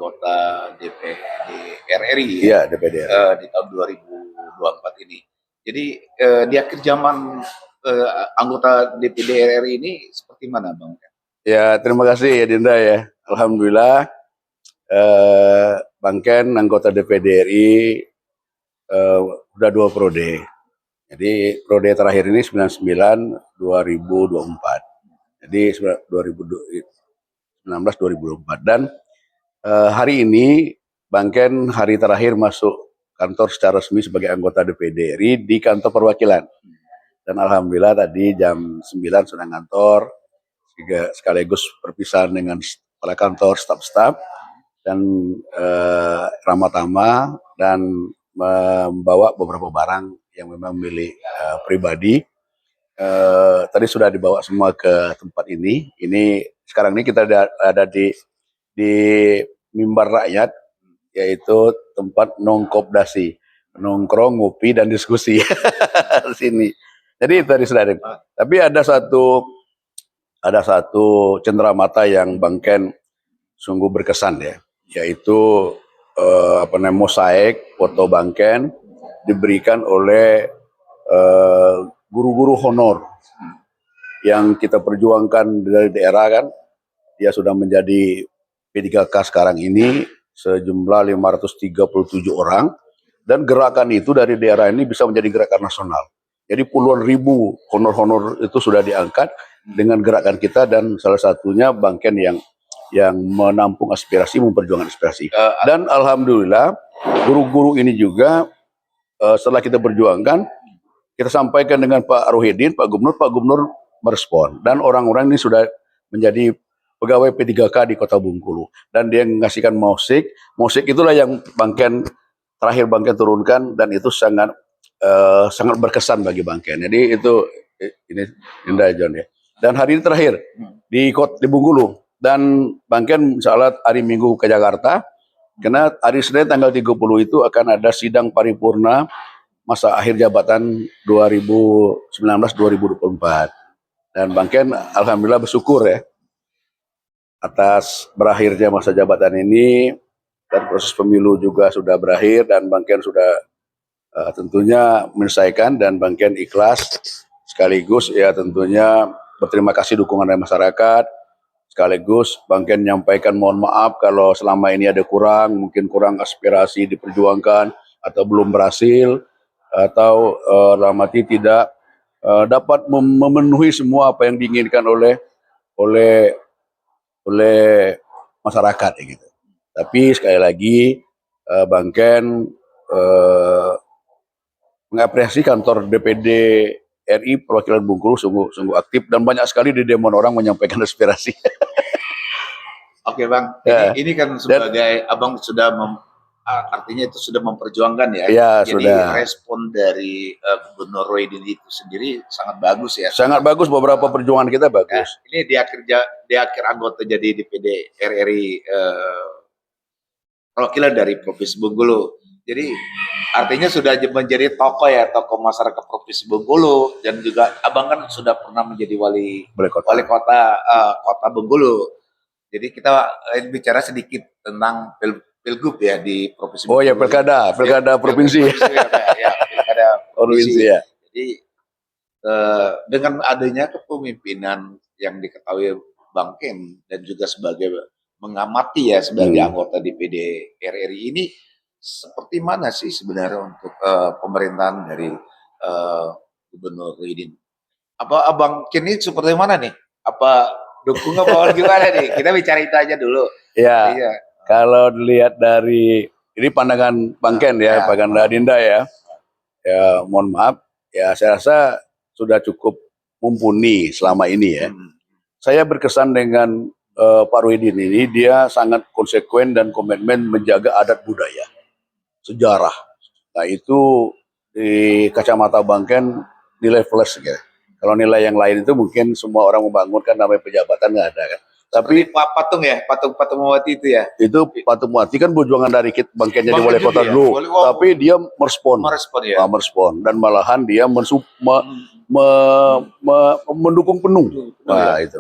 anggota DPD RRI Iya, DPD RRI. Di tahun 2024 ini. Jadi di akhir zaman anggota DPD RRI ini seperti mana, Bang? Ya, terima kasih ya Dinda ya. Alhamdulillah Bang Ken anggota DPD RI udah 2 periode. Jadi periode terakhir ini 99-2024. Jadi 2019-2024 dan hari ini Bang Ken hari terakhir masuk kantor secara resmi sebagai anggota DPD RI di kantor perwakilan. Dan alhamdulillah tadi jam 9 sudah ngantor, sekaligus perpisahan dengan kepala kantor, staf-staf, dan ramah tamah dan membawa beberapa barang yang memang milik pribadi. Tadi sudah dibawa semua ke tempat ini. Ini sekarang ini kita ada di mimbar rakyat, yaitu tempat nongkopdasi, nongkrong, ngopi dan diskusi di sini. Jadi tadi sudah ada. Tapi ada satu cenderamata yang Bang Ken sungguh berkesan ya, yaitu mosaik foto Bang Ken diberikan oleh guru-guru honor yang kita perjuangkan dari daerah kan. Dia sudah menjadi P3K sekarang ini sejumlah 537 orang, dan gerakan itu dari daerah ini bisa menjadi gerakan nasional. Jadi puluhan ribu honor-honor itu sudah diangkat dengan gerakan kita, dan salah satunya Bang Ken yang menampung aspirasi, memperjuangkan aspirasi. Dan alhamdulillah guru-guru ini juga setelah kita perjuangkan, kita sampaikan dengan Pak Rohidin, Pak Gubernur merespon, dan orang-orang ini sudah menjadi pegawai P3K di Kota Bengkulu, dan dia mengasihkan musik itulah yang Bang Ken terakhir Bang Ken turunkan, dan itu sangat berkesan bagi Bang Ken. Jadi itu ini Indah John ya. Dan hari ini terakhir di Bengkulu, dan Bang Ken insyaallah hari Minggu ke Jakarta, karena hari Senin tanggal 30 itu akan ada sidang paripurna masa akhir jabatan 2019-2024. Dan Bang Ken alhamdulillah bersyukur ya atas berakhirnya masa jabatan ini, dan proses pemilu juga sudah berakhir, dan Bang Ken sudah tentunya menyelesaikan, dan Bang Ken ikhlas, sekaligus ya tentunya berterima kasih dukungan dari masyarakat, sekaligus Bang Ken menyampaikan mohon maaf kalau selama ini ada mungkin kurang aspirasi diperjuangkan atau belum berhasil, atau dalam arti tidak dapat memenuhi semua apa yang diinginkan oleh masyarakat gitu. Tapi sekali lagi Bang Ken mengapresiasi kantor DPD RI perwakilan Bengkulu sungguh aktif, dan banyak sekali di demo orang menyampaikan aspirasi. Oke Bang, ini kan sebagai abang sudah artinya itu sudah memperjuangkan ya. Ya, jadi sudah. Respon dari Gubernur Rohidin itu sendiri sangat bagus ya. Sangat bagus, beberapa perjuangan kita bagus. Ini di akhir anggota jadi DPD RRI perwakilan dari Provinsi Bengkulu. Jadi artinya sudah menjadi tokoh masyarakat Provinsi Bengkulu, dan juga abang kan sudah pernah menjadi wali kota Bengkulu. Jadi kita bicara sedikit tentang pilgub ya di Provinsi Bengkulu. Oh ya, pilkada provinsi. Pilkada provinsi ya. Jadi dengan adanya kepemimpinan yang diketahui Bang Ken, dan juga sebagai mengamati ya sebagai anggota DPD RRI ini, seperti mana sih sebenarnya untuk pemerintahan dari Gubernur Rohidin? Apa Abang Ken ini seperti mana nih? Apa dukung apa gimana nih? Kita bicara itu aja dulu. Ya, kalau dilihat dari ini pandangan Bang Ken ya, pandangan Dinda ya. Ya, mohon maaf, ya saya rasa sudah cukup mumpuni selama ini ya. Saya berkesan dengan Pak Rohidin ini, dia sangat konsekuen dan komitmen menjaga adat budaya, sejarah. Nah itu di kacamata Bang Ken nilai plus ya. Kalau nilai yang lain itu mungkin semua orang membangunkan namanya pejabatan nggak ada kan. Tapi patung ya, patung Mawati itu ya. Itu patung Mawati kan perjuangan dari Bang Ken jadi wali kota dulu. Tapi dia merespon dan malahan dia mendukung penuh. Nah itu.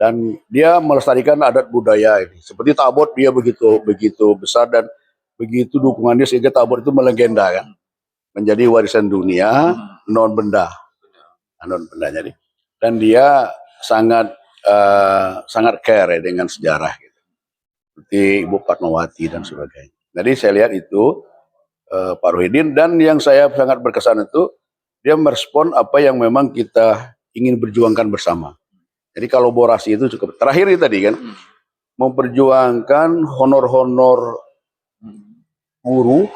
dan dia melestarikan adat budaya ini. Seperti Tabot dia begitu begitu besar dan begitu dukungannya sehingga Tabot itu melegenda kan, menjadi warisan dunia non benda, non benda jadi. Dan dia sangat sangat care ya dengan sejarah gitu. Seperti Ibu Fatmawati dan sebagainya. Jadi saya lihat itu Pak Rohidin, dan yang saya sangat berkesan itu dia merespon apa yang memang kita ingin berjuangkan bersama. Jadi kolaborasi itu cukup. Terakhir itu tadi kan memperjuangkan honor-honor guru,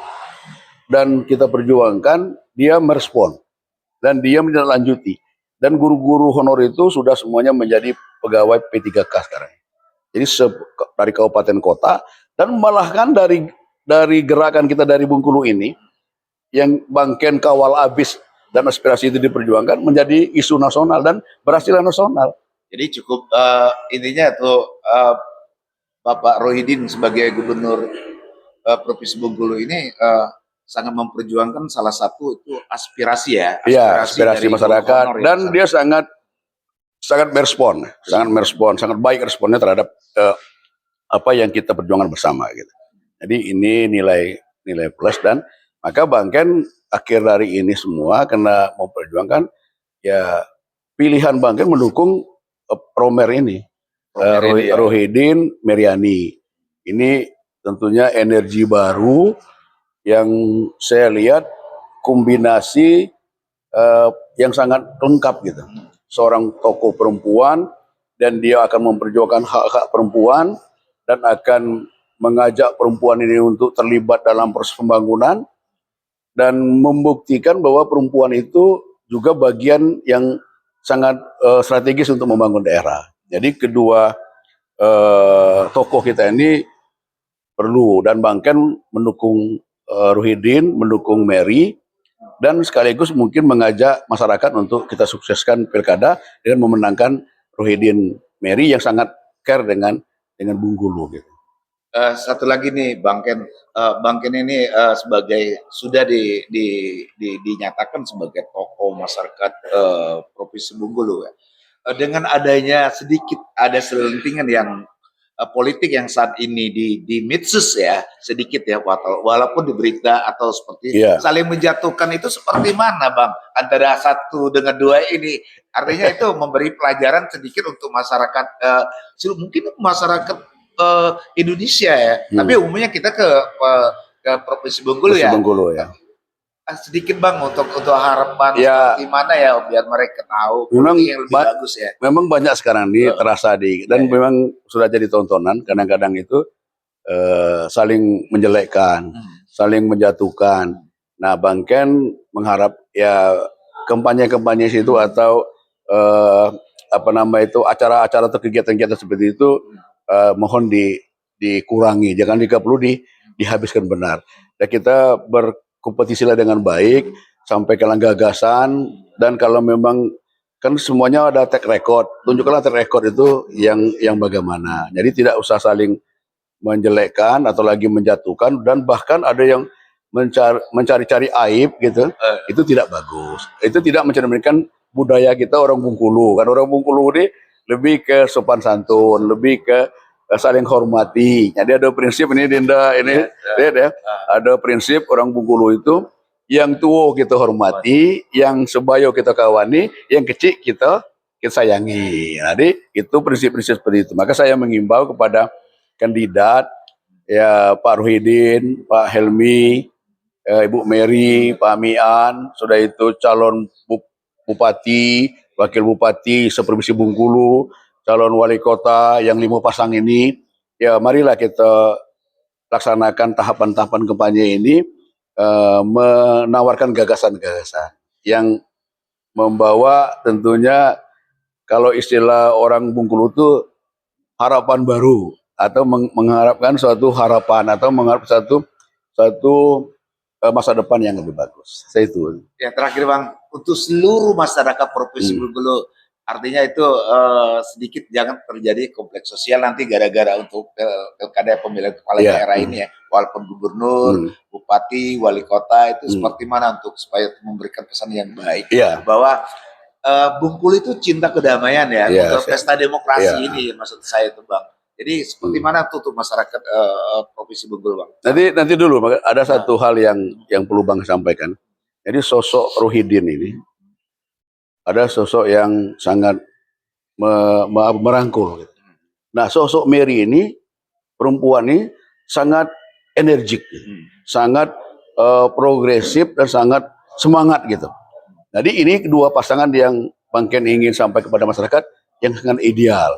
dan kita perjuangkan, dia merespon dan dia menindaklanjuti. Dan guru-guru honor itu sudah semuanya menjadi pegawai P3K sekarang. Jadi dari kabupaten kota, dan malah kan dari gerakan kita dari Bengkulu ini yang Bangken kawal abis dan aspirasi itu diperjuangkan menjadi isu nasional dan berhasil nasional. Jadi cukup intinya tuh Bapak Rohidin sebagai gubernur Provinsi Bengkulu ini sangat memperjuangkan salah satu itu aspirasi ya, aspirasi masyarakat, dan dia sangat merespon, sangat baik responnya terhadap apa yang kita perjuangkan bersama gitu. Jadi ini nilai plus, dan maka Bangken akhir dari ini semua karena memperjuangkan ya pilihan Bangken mendukung Romer ini, Rohidin Meriani. Ini tentunya energi baru yang saya lihat kombinasi yang sangat lengkap gitu. Seorang tokoh perempuan, dan dia akan memperjuangkan hak-hak perempuan dan akan mengajak perempuan ini untuk terlibat dalam proses pembangunan dan membuktikan bahwa perempuan itu juga bagian yang sangat strategis untuk membangun daerah. Jadi kedua tokoh kita ini perlu, dan Bangken mendukung Rohidin, mendukung Mary, dan sekaligus mungkin mengajak masyarakat untuk kita sukseskan pilkada dengan memenangkan Rohidin Mary yang sangat care dengan Bengkulu gitu. Satu lagi nih Bangken, Bangken ini sebagai sudah dinyatakan sebagai tokoh masyarakat Provinsi Bengkulu ya. Dengan adanya sedikit ada selentingan yang politik yang saat ini di medsos ya, sedikit ya, walaupun di berita atau seperti saling menjatuhkan, itu seperti mana Bang antara satu dengan dua ini? Artinya itu memberi pelajaran sedikit untuk masyarakat, mungkin masyarakat Indonesia ya, tapi umumnya kita ke Provinsi Bengkulu ya. Sedikit Bang untuk harapan seperti mana ya biar mereka tahu memang yang lebih bagus ya. Memang banyak sekarang ini terasa dan memang sudah jadi tontonan, kadang-kadang itu saling menjelekkan, saling menjatuhkan. Nah, Bangken mengharap ya kampanye-kampanye itu atau acara-acara atau kegiatan-kegiatan seperti itu mohon dikurangi, jangan jika perlu dihabiskan benar. Dan kita berkompetisilah dengan baik, sampaikanlah gagasan, dan kalau memang kan semuanya ada track record, tunjukkanlah track record itu yang bagaimana. Jadi tidak usah saling menjelekkan atau lagi menjatuhkan, dan bahkan ada yang mencari-cari aib gitu. Itu tidak bagus. Itu tidak mencerminkan budaya kita orang Bengkulu. Kan orang Bengkulu ini lebih ke sopan santun, lebih ke saling hormati. Jadi ada prinsip ini Dinda ini, ada prinsip orang Bengkulu itu yang tua kita hormati, yang sebayo kita kawani, yang kecil kita sayangi. Jadi itu prinsip-prinsip seperti itu. Maka saya mengimbau kepada kandidat ya Pak Rohidin, Pak Helmi, Ibu Mary, Pak Mian, sudah itu calon bupati, wakil bupati seprovinsi Bengkulu, calon wali kota yang 5 pasang ini, ya marilah kita laksanakan tahapan-tahapan kampanye ini, menawarkan gagasan-gagasan yang membawa tentunya kalau istilah orang Bengkulu itu harapan baru, atau mengharapkan suatu harapan, atau mengharapkan satu masa depan yang lebih bagus. Saya itu. Ya terakhir Bang, untuk seluruh masyarakat Provinsi Bengkulu, artinya itu sedikit jangan terjadi kompleks sosial nanti gara-gara untuk pilkada pemilihan kepala daerah ini ya, walaupun gubernur, bupati, wali kota itu seperti mana untuk supaya memberikan pesan yang baik bahwa Bungkulu itu cinta kedamaian ya, Iya, untuk pesta demokrasi iya. ini maksud saya itu Bang. Jadi seperti mana tuh masyarakat Provinsi Bengkulu Bang? Nanti dulu, ada Nah, satu hal yang perlu Bang sampaikan. Jadi sosok Rohidin ini ada sosok yang sangat merangkul. Gitu. Nah, sosok Mary ini, perempuan ini sangat energik, gitu. Sangat progresif dan sangat semangat gitu. Jadi ini kedua pasangan yang Bang Ken ingin sampai kepada masyarakat yang sangat ideal.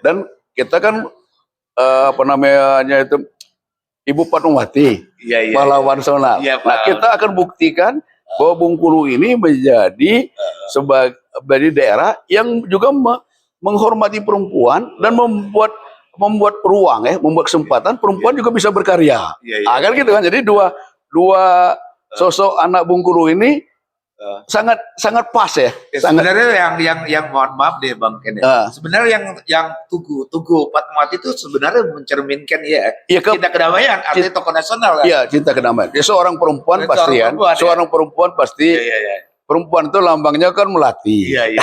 Dan kita kan apa namanya itu Ibu Fatmawati, pahlawan nasional. Nah, kita akan buktikan bahwa Bengkulu ini menjadi sebagai daerah yang juga menghormati perempuan dan membuat ruang membuat kesempatan perempuan juga bisa berkarya. Kan gitu kan. Jadi dua sosok anak Bengkulu ini sangat pas ya. Sebenarnya yang mohon maaf deh Bang Ken ya. Sebenarnya yang Tugu Fatmawati itu sebenarnya mencerminkan cinta kedamaian, artinya tokoh nasional kan. Iya, cinta kedamaian. Ya, seorang perempuan pasti kan. Seorang perempuan pasti. Perempuan itu lambangnya kan melati. Iya.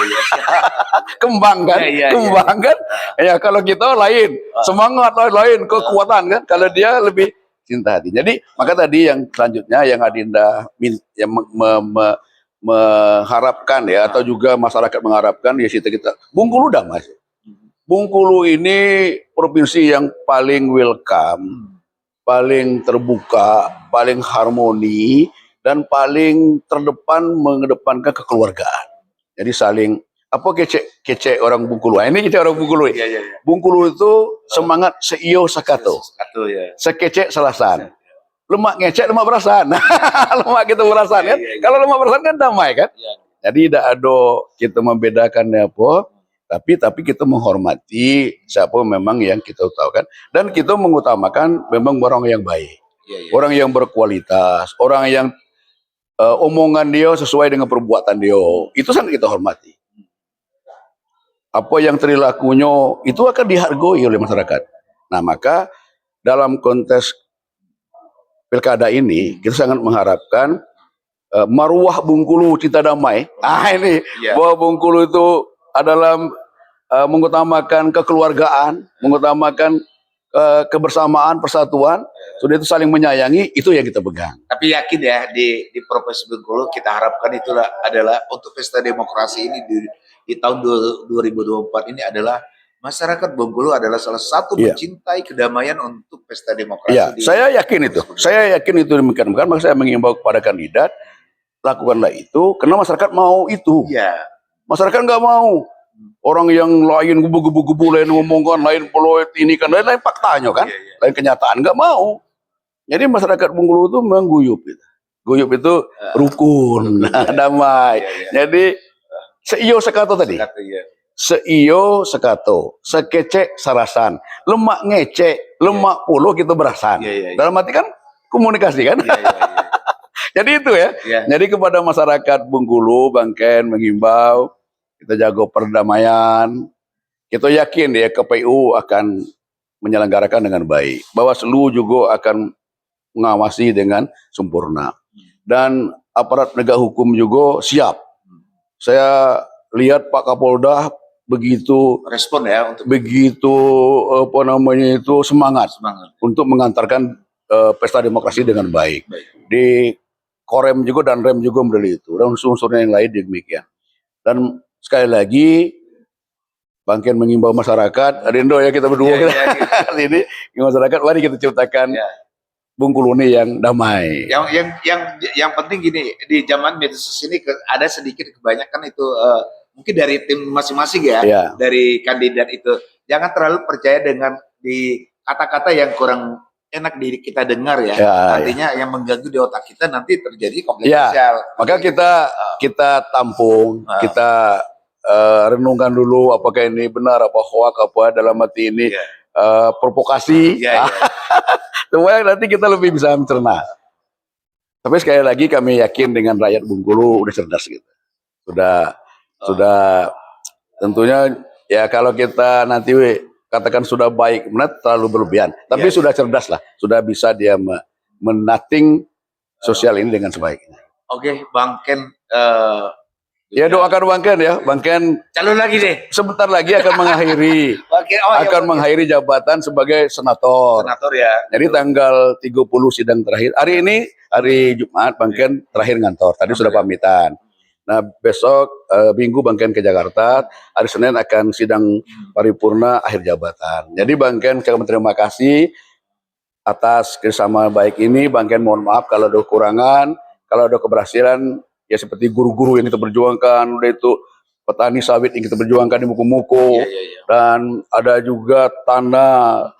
Kembang kan? Kembang kan? Ya kalau kita lain, semangat lain, kekuatan kan. Kalau dia lebih cinta hati. Jadi maka tadi yang selanjutnya yang Adinda yang mengharapkan ya, atau juga masyarakat mengharapkan ya kita Bengkulu damai. Bengkulu ini provinsi yang paling welcome, paling terbuka, paling harmoni, dan paling terdepan mengedepankan kekeluargaan. Jadi saling kece orang Bengkulu. Ini kita orang Bengkulu. Bengkulu itu semangat seiyo sakato. Sekece selasan. Lemak ngecek, lemak berasan. Lemak kita berasan kan. Kalau lemak berasan kan damai kan. Jadi tidak ada kita membedakannya apa. Tapi kita menghormati siapa memang yang kita tahu kan. Dan kita mengutamakan memang orang yang baik. Orang yang berkualitas. Orang yang omongan dia sesuai dengan perbuatan dia. Itu sangat kita hormati. Apa yang perilakunya itu akan dihargai oleh masyarakat. Nah, maka dalam konteks pilkada ini kita sangat mengharapkan maruah Bengkulu cinta damai. Ini bahwa Bengkulu itu adalah mengutamakan kekeluargaan, mengutamakan kebersamaan, persatuan, sudah itu saling menyayangi, itu yang kita pegang. Tapi yakin ya di Provinsi Bengkulu kita harapkan itu adalah untuk pesta demokrasi ini di tahun 2024 ini adalah masyarakat Bengkulu adalah salah satu mencintai kedamaian untuk pesta demokrasi. Saya yakin itu. Saya yakin itu demikian. Maka saya mengimbau kepada kandidat, lakukanlah itu karena masyarakat mau itu. Masyarakat nggak mau. Orang yang lain gubu-gubu lain ngomongkan, lain peloit ini kan, lain faktanya kan, lain kenyataan nggak mau. Jadi masyarakat Bengkulu itu mengguyup gitu. Guyup itu rukun, damai. Jadi seiyo sekato tadi. Seiyo sekato, sekece sarasan, lemak ngecek, lemak puluh kita berasan. Dalam arti kan komunikasi kan. Jadi itu ya. Jadi kepada masyarakat Bengkulu, Bang Ken mengimbau kita jaga perdamaian. Kita yakin ya KPU akan menyelenggarakan dengan baik. Bawaslu juga akan mengawasi dengan sempurna. Dan aparat penegak hukum juga siap. Saya lihat Pak Kapolda begitu respon ya untuk begitu semangat untuk mengantarkan pesta demokrasi dengan baik. Di Korem juga dan Rem juga model itu. Dan unsur-unsurnya yang lain demikian. Dan sekali lagi, Bang Ken mengimbau masyarakat, Adindo ya kita berdua hari ini, masyarakat mari kita ciptakan Bengkulu ini yang damai. Yang penting gini, di zaman medsos ini ada sedikit kebanyakan itu mungkin dari tim masing-masing ya, dari kandidat itu jangan terlalu percaya dengan di kata-kata yang kurang enak di kita dengar ya. Artinya yang mengganggu di otak kita nanti terjadi konflik sosial. Maka kita tampung, kita renungkan dulu apakah ini benar, apa hoak, apa dalam hati ini provokasi. Supaya nanti kita lebih bisa mencerna. Tapi sekali lagi kami yakin dengan rakyat Bengkulu udah cerdas gitu. Sudah tentunya ya kalau kita nanti katakan sudah baik, benar terlalu berlebihan. Tapi sudah cerdas lah, sudah bisa dia menating sosial ini dengan sebaiknya. Oke, Bang Ken Ya doakan Bang Ken ya. Bang Ken Calon lagi deh. sebentar lagi akan mengakhiri Oke, oh, ya, akan oke. mengakhiri jabatan sebagai senator. Senator ya. Jadi tanggal 30 sidang terakhir. Hari ini hari Jumat Bang Ken terakhir ngantor. Tadi sudah pamitan. Nah besok Minggu Bang Ken ke Jakarta. Hari Senin akan sidang paripurna akhir jabatan. Jadi Bang Ken saya terima kasih atas kerjasama baik ini. Bang Ken mohon maaf kalau ada kekurangan, kalau ada keberhasilan ya seperti guru-guru yang kita perjuangkan, udah itu petani sawit yang kita perjuangkan di Muko-Muko, dan ada juga tanah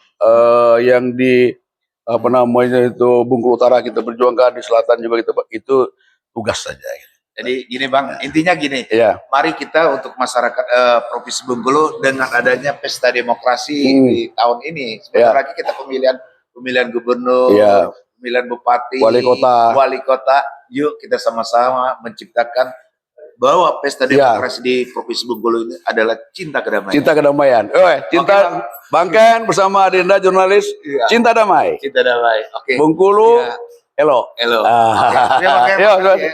yang di apa namanya itu Bungkulu Utara kita perjuangkan, di selatan juga kita, itu tugas saja. Jadi gini Bang, intinya gini, Ya. mari kita untuk masyarakat Provinsi Bengkulu dengan adanya pesta demokrasi di tahun ini, sebentar lagi kita pemilihan gubernur, pemilihan bupati, wali kota, yuk kita sama-sama menciptakan bahwa pesta demokrasi di Provinsi Bengkulu ini adalah cinta kedamaian. Cinta kedamaian. Cinta Bang Ken bersama Adinda jurnalis, cinta damai. Cinta damai. Oke. Bengkulu, elo. Elo. Terima kasih.